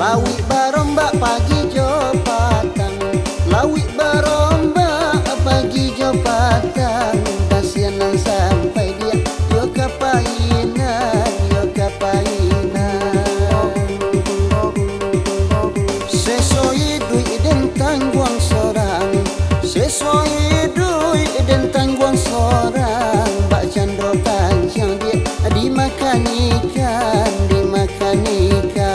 Lawi barombak pagi jo patang, lawi barombak pagi jo patang. Kasianan sampai dia yo kapainan, yo kapainan. Sesoi duit dan tangguang sorang, sesoi duit dan tangguang sorang. Bak candro panjang dia dimakan ikan, dimakan ikan.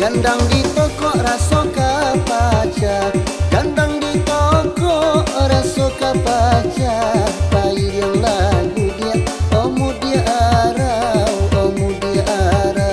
Gandang di toko raso kapaca, gandang di toko raso kapaca. Pair yang lagu dia, omu dia arau, omu dia arau.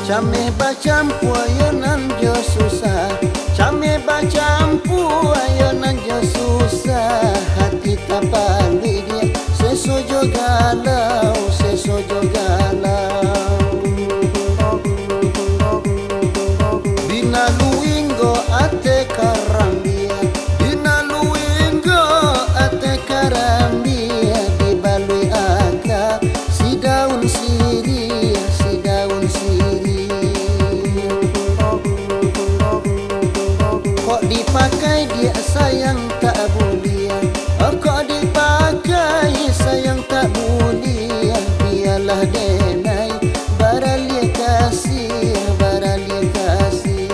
Came bacampu ayonan jo susah, came bacampu ayonan jo susah. Hati tapali dia sesojo galau, sesojo galau. Bina luinggo ate karang dia, bina luinggo ate karang dia. Dibalui akar si daun sirih, si daun sirih. Kok dipakai dia sayang tak boleh, oh kok dipakai sayang tak boleh. Biarlah denai baralia kasih, baralia kasih.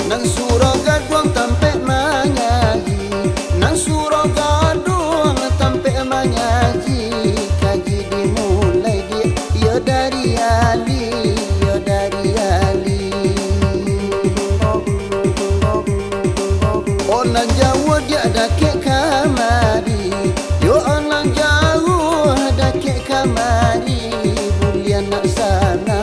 Nang suro gaduang tampe manyaji, nang suro gaduang tampe manyaji. Kaji dimulai dia yo dari Ali, yo dari Ali. Orang Jawa dia ada kek kamari, yo orang Jawa ada kek kamari. Bulian nak sana